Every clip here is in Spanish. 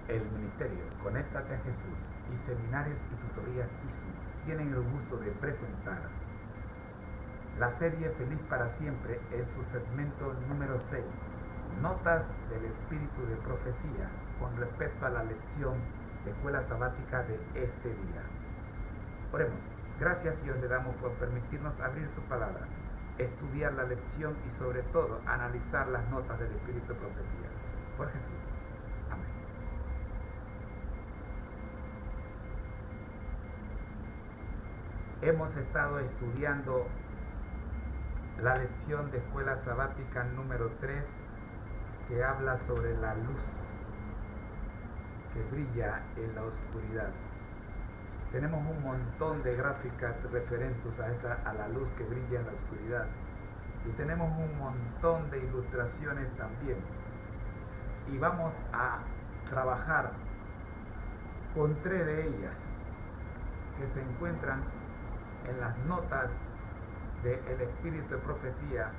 El Ministerio Conéctate a Jesús y Seminarios y Tutorías ISU tienen el gusto de presentar la serie Feliz para Siempre en su segmento número 6, Notas del Espíritu de Profecía con respecto a la lección de Escuela Sabática de este día. Oremos. Gracias Dios le damos por permitirnos abrir su palabra, estudiar la lección y sobre todo analizar las notas del Espíritu de Profecía. Por Jesús. Amén. Hemos estado estudiando la lección de Escuela Sabática número 3 que habla sobre la luz que brilla en la oscuridad. Tenemos un montón de gráficas referentes a la luz que brilla en la oscuridad y tenemos un montón de ilustraciones también, y vamos a trabajar con 3 de ellas que se encuentran en las notas del Espíritu de Profecía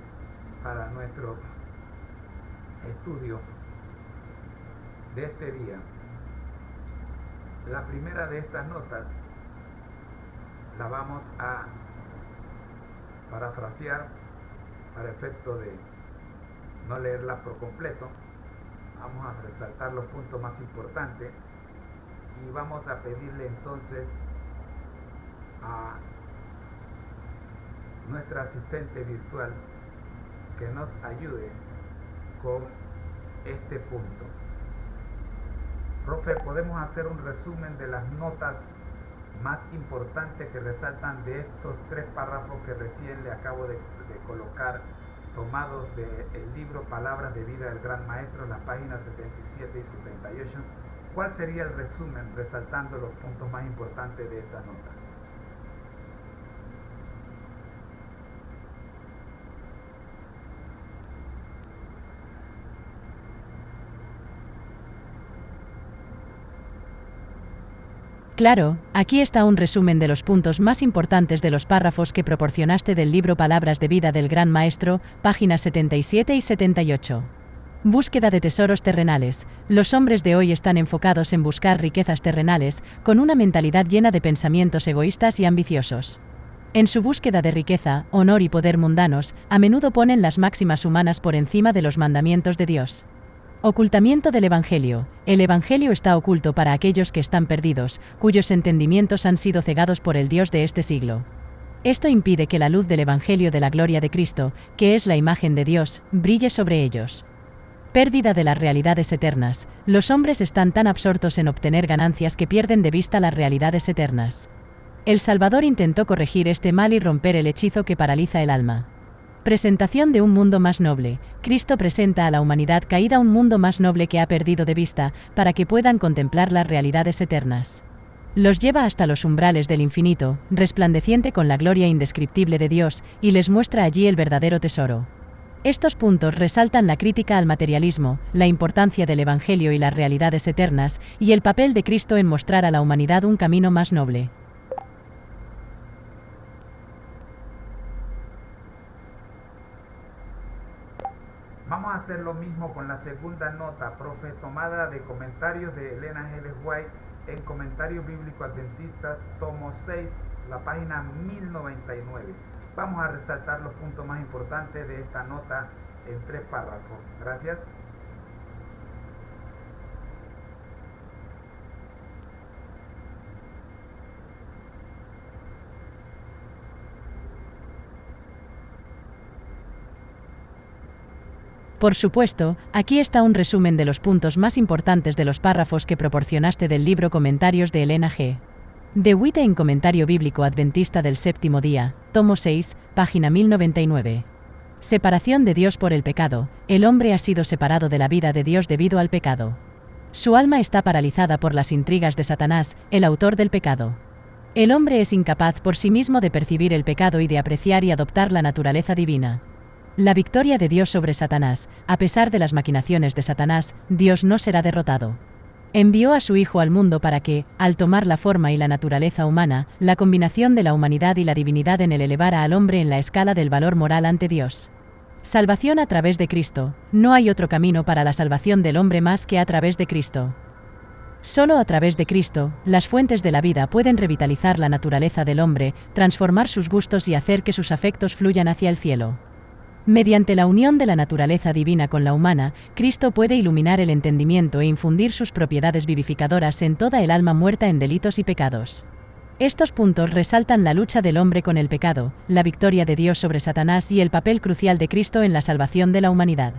para nuestro estudio de este día. La primera de estas notas la vamos a parafrasear para efecto de no leerla por completo. Vamos a resaltar los puntos más importantes y vamos a pedirle entonces a nuestra asistente virtual que nos ayude con este punto. Profe, ¿podemos hacer un resumen de las notas más importantes que resaltan de estos 3 párrafos que recién le acabo de colocar, tomados del libro Palabras de Vida del Gran Maestro, las páginas 77 y 78? ¿Cuál sería el resumen resaltando los puntos más importantes de estas notas? Claro, aquí está un resumen de los puntos más importantes de los párrafos que proporcionaste del libro Palabras de Vida del Gran Maestro, páginas 77 y 78. Búsqueda de tesoros terrenales. Los hombres de hoy están enfocados en buscar riquezas terrenales, con una mentalidad llena de pensamientos egoístas y ambiciosos. En su búsqueda de riqueza, honor y poder mundanos, a menudo ponen las máximas humanas por encima de los mandamientos de Dios. Ocultamiento del Evangelio. El Evangelio está oculto para aquellos que están perdidos, cuyos entendimientos han sido cegados por el Dios de este siglo. Esto impide que la luz del Evangelio de la gloria de Cristo, que es la imagen de Dios, brille sobre ellos. Pérdida de las realidades eternas. Los hombres están tan absortos en obtener ganancias que pierden de vista las realidades eternas. El Salvador intentó corregir este mal y romper el hechizo que paraliza el alma. Presentación de un mundo más noble. Cristo presenta a la humanidad caída un mundo más noble que ha perdido de vista, para que puedan contemplar las realidades eternas. Los lleva hasta los umbrales del infinito, resplandeciente con la gloria indescriptible de Dios, y les muestra allí el verdadero tesoro. Estos puntos resaltan la crítica al materialismo, la importancia del Evangelio y las realidades eternas, y el papel de Cristo en mostrar a la humanidad un camino más noble. Vamos a hacer lo mismo con la segunda nota, profe, tomada de comentarios de Elena G. White en Comentario Bíblico Adventista, tomo 6, la página 1099. Vamos a resaltar los puntos más importantes de esta nota en 3 párrafos. Gracias. Por supuesto, aquí está un resumen de los puntos más importantes de los párrafos que proporcionaste del libro Comentarios de Elena G. de White en Comentario Bíblico Adventista del Séptimo Día, tomo 6, página 1099. Separación de Dios por el pecado. El hombre ha sido separado de la vida de Dios debido al pecado. Su alma está paralizada por las intrigas de Satanás, el autor del pecado. El hombre es incapaz por sí mismo de percibir el pecado y de apreciar y adoptar la naturaleza divina. La victoria de Dios sobre Satanás. A pesar de las maquinaciones de Satanás, Dios no será derrotado. Envió a su Hijo al mundo para que, al tomar la forma y la naturaleza humana, la combinación de la humanidad y la divinidad en él elevara al hombre en la escala del valor moral ante Dios. Salvación a través de Cristo. No hay otro camino para la salvación del hombre más que a través de Cristo. Solo a través de Cristo, las fuentes de la vida pueden revitalizar la naturaleza del hombre, transformar sus gustos y hacer que sus afectos fluyan hacia el cielo. Mediante la unión de la naturaleza divina con la humana, Cristo puede iluminar el entendimiento e infundir sus propiedades vivificadoras en toda el alma muerta en delitos y pecados. Estos puntos resaltan la lucha del hombre con el pecado, la victoria de Dios sobre Satanás y el papel crucial de Cristo en la salvación de la humanidad.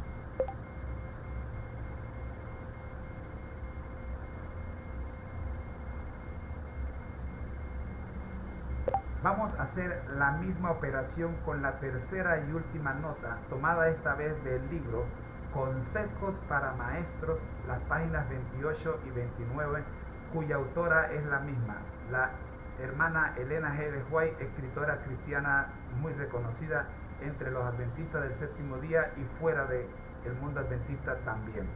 Vamos a hacer la misma operación con la tercera y última nota, tomada esta vez del libro Consejos para Maestros, las páginas 28 y 29, cuya autora es la misma, la hermana Elena G. de White, escritora cristiana muy reconocida entre los adventistas del séptimo día y fuera del mundo adventista también.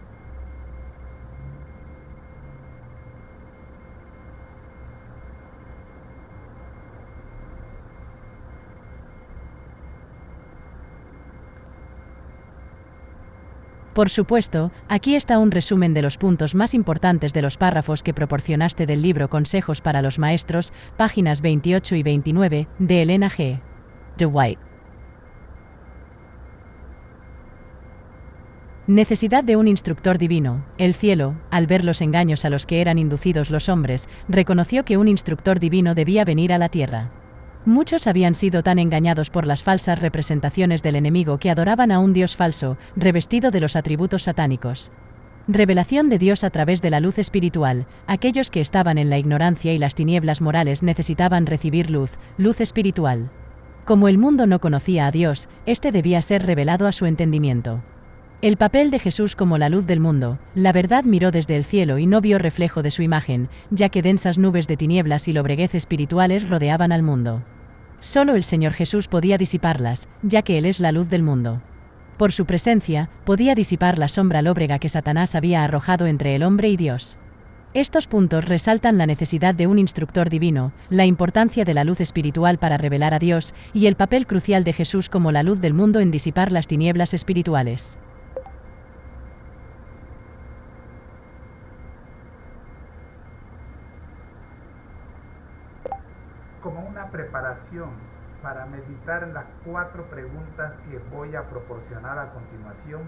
Por supuesto, aquí está un resumen de los puntos más importantes de los párrafos que proporcionaste del libro Consejos para los Maestros, páginas 28 y 29, de Elena G. de White. Necesidad de un instructor divino. El cielo, al ver los engaños a los que eran inducidos los hombres, reconoció que un instructor divino debía venir a la tierra. Muchos habían sido tan engañados por las falsas representaciones del enemigo que adoraban a un Dios falso, revestido de los atributos satánicos. Revelación de Dios a través de la luz espiritual. Aquellos que estaban en la ignorancia y las tinieblas morales necesitaban recibir luz, luz espiritual. Como el mundo no conocía a Dios, este debía ser revelado a su entendimiento. El papel de Jesús como la luz del mundo. La verdad miró desde el cielo y no vio reflejo de su imagen, ya que densas nubes de tinieblas y lobreguez espirituales rodeaban al mundo. Solo el Señor Jesús podía disiparlas, ya que Él es la luz del mundo. Por su presencia, podía disipar la sombra lóbrega que Satanás había arrojado entre el hombre y Dios. Estos puntos resaltan la necesidad de un instructor divino, la importancia de la luz espiritual para revelar a Dios, y el papel crucial de Jesús como la luz del mundo en disipar las tinieblas espirituales. Como una preparación para meditar en las 4 preguntas que voy a proporcionar a continuación,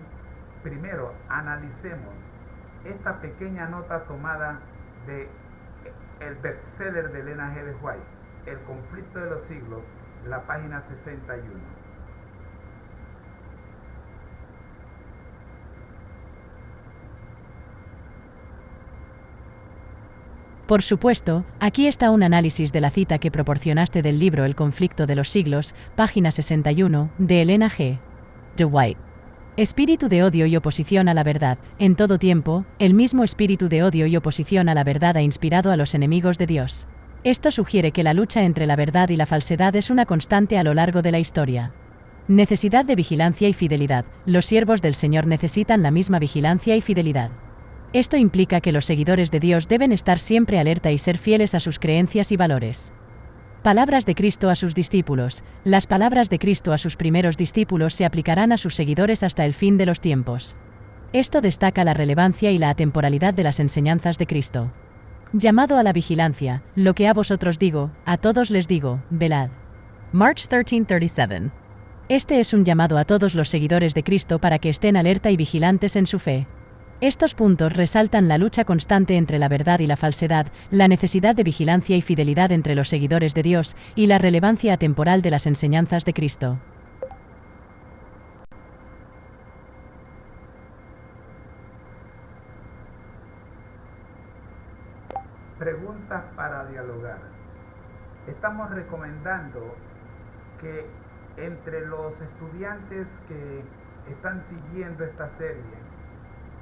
primero analicemos esta pequeña nota tomada de el bestseller de Elena G. de White, El conflicto de los siglos, la página 61. Por supuesto, aquí está un análisis de la cita que proporcionaste del libro El conflicto de los siglos, página 61, de Elena G. de White. Espíritu de odio y oposición a la verdad. En todo tiempo, el mismo espíritu de odio y oposición a la verdad ha inspirado a los enemigos de Dios. Esto sugiere que la lucha entre la verdad y la falsedad es una constante a lo largo de la historia. Necesidad de vigilancia y fidelidad. Los siervos del Señor necesitan la misma vigilancia y fidelidad. Esto implica que los seguidores de Dios deben estar siempre alerta y ser fieles a sus creencias y valores. Palabras de Cristo a sus discípulos. Las palabras de Cristo a sus primeros discípulos se aplicarán a sus seguidores hasta el fin de los tiempos. Esto destaca la relevancia y la atemporalidad de las enseñanzas de Cristo. Llamado a la vigilancia. Lo que a vosotros digo, a todos les digo, velad. March 1337. Este es un llamado a todos los seguidores de Cristo para que estén alerta y vigilantes en su fe. Estos puntos resaltan la lucha constante entre la verdad y la falsedad, la necesidad de vigilancia y fidelidad entre los seguidores de Dios, y la relevancia atemporal de las enseñanzas de Cristo. Preguntas para dialogar. Estamos recomendando que entre los estudiantes que están siguiendo esta serie,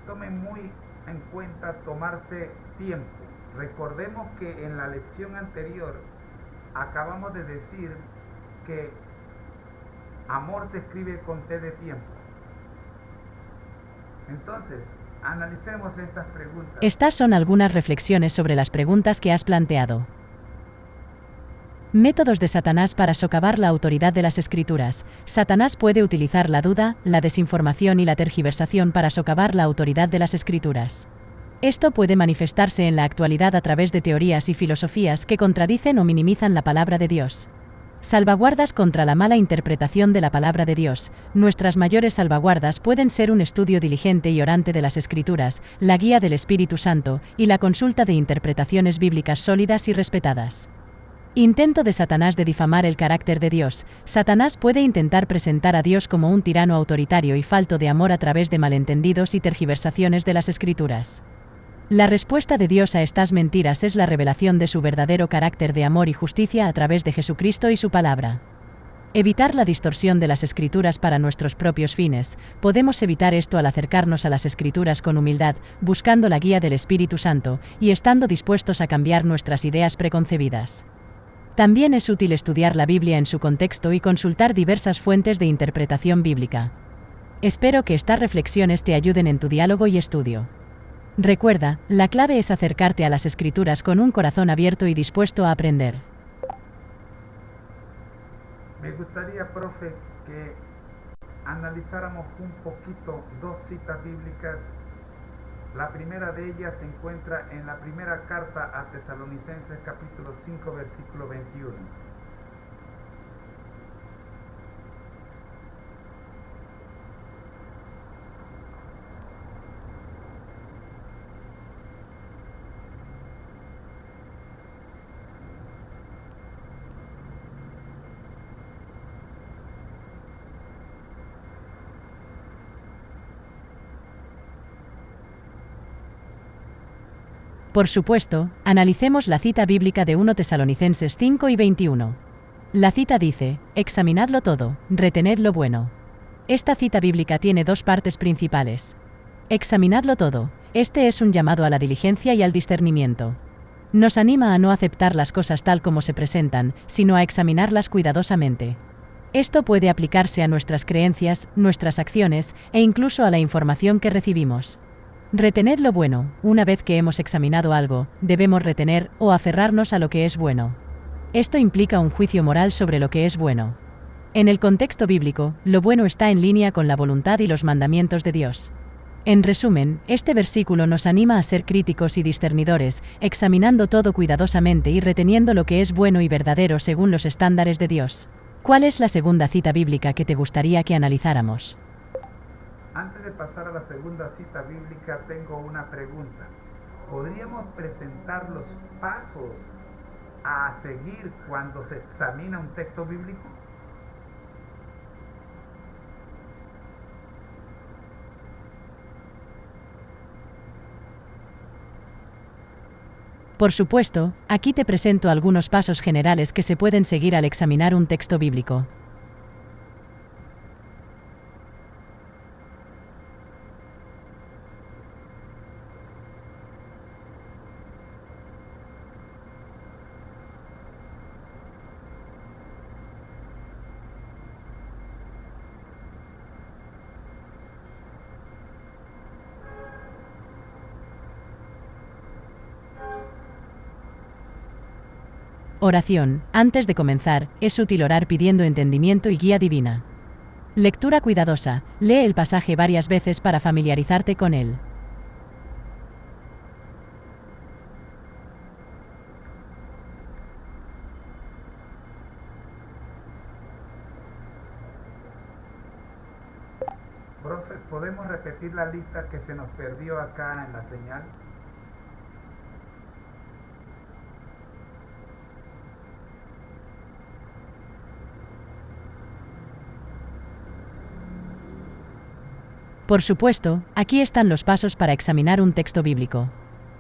tomen muy en cuenta tomarse tiempo. Recordemos que en la lección anterior acabamos de decir que amor se escribe con T de tiempo. Entonces, analicemos estas preguntas. Estas son algunas reflexiones sobre las preguntas que has planteado. Métodos de Satanás para socavar la autoridad de las Escrituras. Satanás puede utilizar la duda, la desinformación y la tergiversación para socavar la autoridad de las Escrituras. Esto puede manifestarse en la actualidad a través de teorías y filosofías que contradicen o minimizan la palabra de Dios. Salvaguardas contra la mala interpretación de la palabra de Dios. Nuestras mayores salvaguardas pueden ser un estudio diligente y orante de las Escrituras, la guía del Espíritu Santo, y la consulta de interpretaciones bíblicas sólidas y respetadas. Intento de Satanás de difamar el carácter de Dios. Satanás puede intentar presentar a Dios como un tirano autoritario y falto de amor a través de malentendidos y tergiversaciones de las Escrituras. La respuesta de Dios a estas mentiras es la revelación de su verdadero carácter de amor y justicia a través de Jesucristo y su palabra. Evitar la distorsión de las Escrituras para nuestros propios fines. Podemos evitar esto al acercarnos a las Escrituras con humildad, buscando la guía del Espíritu Santo, y estando dispuestos a cambiar nuestras ideas preconcebidas. También es útil estudiar la Biblia en su contexto y consultar diversas fuentes de interpretación bíblica. Espero que estas reflexiones te ayuden en tu diálogo y estudio. Recuerda, la clave es acercarte a las Escrituras con un corazón abierto y dispuesto a aprender. Me gustaría, profe, que analizáramos un poquito dos citas bíblicas. La primera de ellas se encuentra en la primera carta a Tesalonicenses, capítulo 5, versículo 21. Por supuesto, analicemos la cita bíblica de 1 Tesalonicenses 5 y 21. La cita dice: examinadlo todo, retened lo bueno. Esta cita bíblica tiene dos partes principales. Examinadlo todo. Este es un llamado a la diligencia y al discernimiento. Nos anima a no aceptar las cosas tal como se presentan, sino a examinarlas cuidadosamente. Esto puede aplicarse a nuestras creencias, nuestras acciones, e incluso a la información que recibimos. Retened lo bueno. Una vez que hemos examinado algo, debemos retener o aferrarnos a lo que es bueno. Esto implica un juicio moral sobre lo que es bueno. En el contexto bíblico, lo bueno está en línea con la voluntad y los mandamientos de Dios. En resumen, este versículo nos anima a ser críticos y discernidores, examinando todo cuidadosamente y reteniendo lo que es bueno y verdadero según los estándares de Dios. ¿Cuál es la segunda cita bíblica que te gustaría que analizáramos? Antes de pasar a la segunda cita bíblica, tengo una pregunta. ¿Podríamos presentar los pasos a seguir cuando se examina un texto bíblico? Por supuesto, aquí te presento algunos pasos generales que se pueden seguir al examinar un texto bíblico. Oración. Antes de comenzar, es útil orar pidiendo entendimiento y guía divina. Lectura cuidadosa. Lee el pasaje varias veces para familiarizarte con él. Profe, ¿podemos repetir la lista que se nos perdió acá en la señal? Por supuesto, aquí están los pasos para examinar un texto bíblico.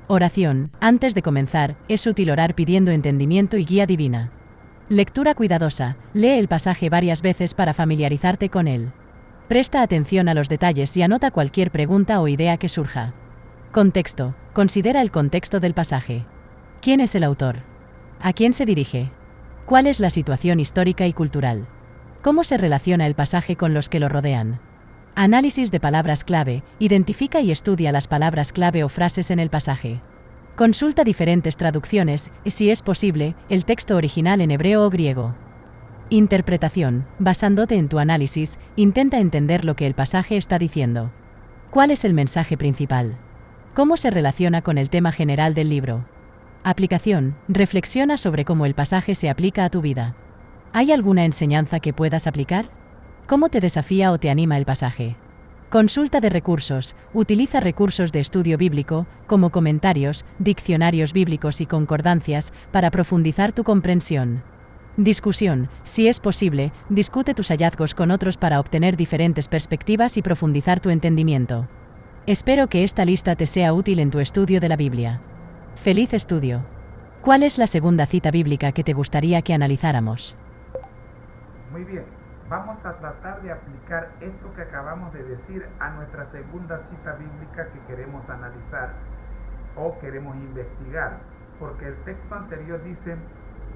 Oración. Antes de comenzar, es útil orar pidiendo entendimiento y guía divina. Lectura cuidadosa. Lee el pasaje varias veces para familiarizarte con él. Presta atención a los detalles y anota cualquier pregunta o idea que surja. Contexto. Considera el contexto del pasaje. ¿Quién es el autor? ¿A quién se dirige? ¿Cuál es la situación histórica y cultural? ¿Cómo se relaciona el pasaje con los que lo rodean? Análisis de palabras clave. Identifica y estudia las palabras clave o frases en el pasaje. Consulta diferentes traducciones, y si es posible, el texto original en hebreo o griego. Interpretación. Basándote en tu análisis, intenta entender lo que el pasaje está diciendo. ¿Cuál es el mensaje principal? ¿Cómo se relaciona con el tema general del libro? Aplicación. Reflexiona sobre cómo el pasaje se aplica a tu vida. ¿Hay alguna enseñanza que puedas aplicar? ¿Cómo te desafía o te anima el pasaje? Consulta de recursos. Utiliza recursos de estudio bíblico, como comentarios, diccionarios bíblicos y concordancias, para profundizar tu comprensión. Discusión. Si es posible, discute tus hallazgos con otros para obtener diferentes perspectivas y profundizar tu entendimiento. Espero que esta lista te sea útil en tu estudio de la Biblia. ¡Feliz estudio! ¿Cuál es la segunda cita bíblica que te gustaría que analizáramos? Muy bien, vamos a tratar de aplicar esto que acabamos de decir a nuestra segunda cita bíblica que queremos analizar o queremos investigar, porque el texto anterior dice: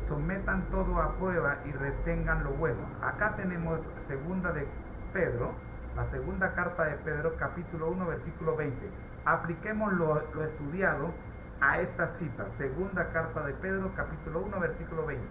sometan todo a prueba y retengan lo bueno. Acá tenemos segunda de Pedro, la segunda carta de Pedro, capítulo 1, versículo 20. Apliquemos lo estudiado a esta cita, segunda carta de Pedro, capítulo 1, versículo 20.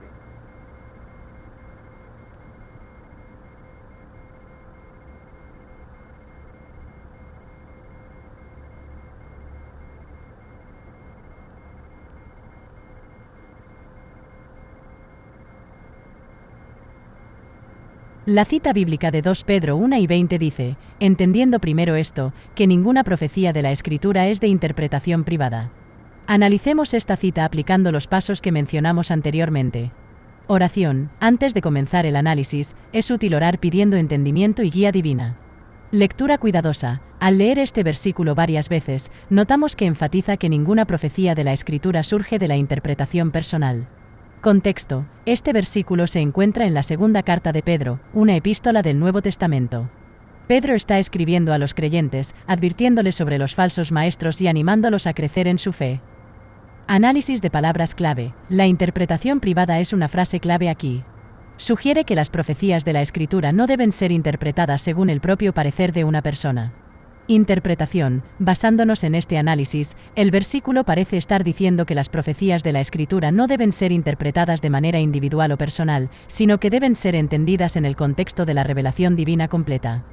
La cita bíblica de 2 Pedro 1 y 20 dice: entendiendo primero esto, que ninguna profecía de la Escritura es de interpretación privada. Analicemos esta cita aplicando los pasos que mencionamos anteriormente. Oración. Antes de comenzar el análisis, es útil orar pidiendo entendimiento y guía divina. Lectura cuidadosa. Al leer este versículo varias veces, notamos que enfatiza que ninguna profecía de la Escritura surge de la interpretación personal. Contexto. Este versículo se encuentra en la segunda carta de Pedro, una epístola del Nuevo Testamento. Pedro está escribiendo a los creyentes, advirtiéndoles sobre los falsos maestros y animándolos a crecer en su fe. Análisis de palabras clave. La interpretación privada es una frase clave aquí. Sugiere que las profecías de la Escritura no deben ser interpretadas según el propio parecer de una persona. Interpretación. Basándonos en este análisis, el versículo parece estar diciendo que las profecías de la Escritura no deben ser interpretadas de manera individual o personal, sino que deben ser entendidas en el contexto de la revelación divina completa.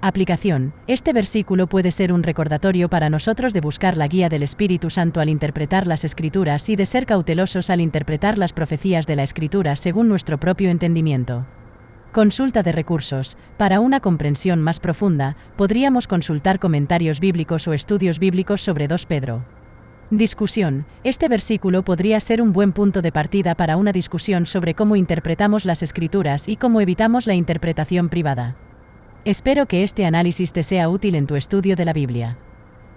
Aplicación. Este versículo puede ser un recordatorio para nosotros de buscar la guía del Espíritu Santo al interpretar las Escrituras y de ser cautelosos al interpretar las profecías de la Escritura según nuestro propio entendimiento. Consulta de recursos. Para una comprensión más profunda, podríamos consultar comentarios bíblicos o estudios bíblicos sobre 2 Pedro. Discusión. Este versículo podría ser un buen punto de partida para una discusión sobre cómo interpretamos las Escrituras y cómo evitamos la interpretación privada. Espero que este análisis te sea útil en tu estudio de la Biblia.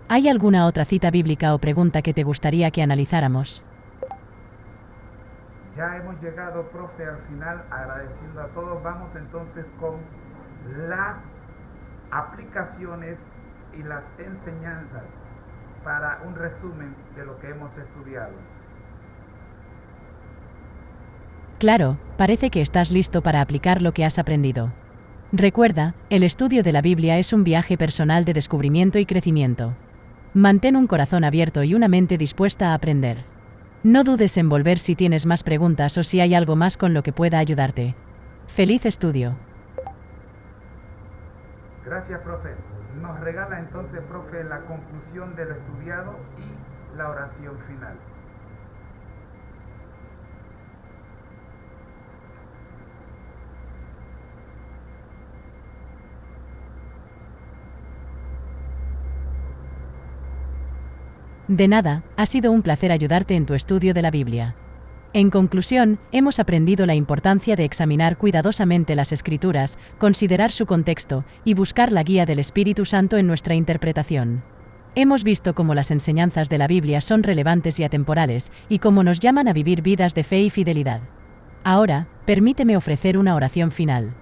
¿Hay alguna otra cita bíblica o pregunta que te gustaría que analizáramos? Ya hemos llegado, profe, al final, agradeciendo a todos. Vamos entonces con las aplicaciones y las enseñanzas para un resumen de lo que hemos estudiado. Claro, parece que estás listo para aplicar lo que has aprendido. Recuerda, el estudio de la Biblia es un viaje personal de descubrimiento y crecimiento. Mantén un corazón abierto y una mente dispuesta a aprender. No dudes en volver si tienes más preguntas o si hay algo más con lo que pueda ayudarte. ¡Feliz estudio! Gracias, profe. Nos regala entonces, profe, la conclusión de lo estudiado y la oración final. De nada, ha sido un placer ayudarte en tu estudio de la Biblia. En conclusión, hemos aprendido la importancia de examinar cuidadosamente las Escrituras, considerar su contexto, y buscar la guía del Espíritu Santo en nuestra interpretación. Hemos visto cómo las enseñanzas de la Biblia son relevantes y atemporales, y cómo nos llaman a vivir vidas de fe y fidelidad. Ahora, permíteme ofrecer una oración final.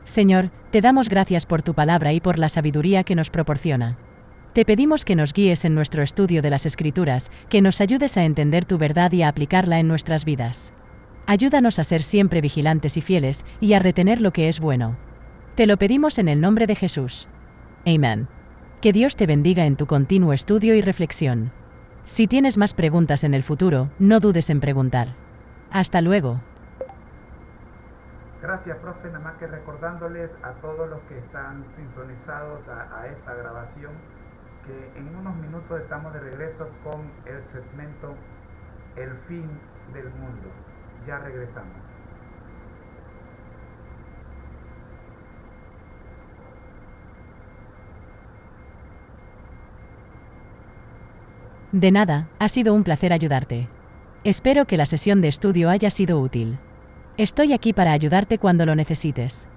Señor, te damos gracias por tu palabra y por la sabiduría que nos proporciona. Te pedimos que nos guíes en nuestro estudio de las Escrituras, que nos ayudes a entender tu verdad y a aplicarla en nuestras vidas. Ayúdanos a ser siempre vigilantes y fieles, y a retener lo que es bueno. Te lo pedimos en el nombre de Jesús. Amén. Que Dios te bendiga en tu continuo estudio y reflexión. Si tienes más preguntas en el futuro, no dudes en preguntar. Hasta luego. Gracias, profe. Nada más que recordándoles a todos los que están sintonizados a esta grabación que en unos minutos estamos de regreso con el segmento El fin del mundo. Ya regresamos. De nada, ha sido un placer ayudarte. Espero que la sesión de estudio haya sido útil. Estoy aquí para ayudarte cuando lo necesites.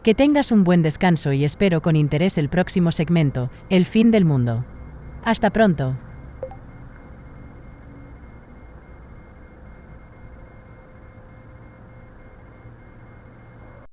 Que tengas un buen descanso y espero con interés el próximo segmento, El fin del mundo. Hasta pronto.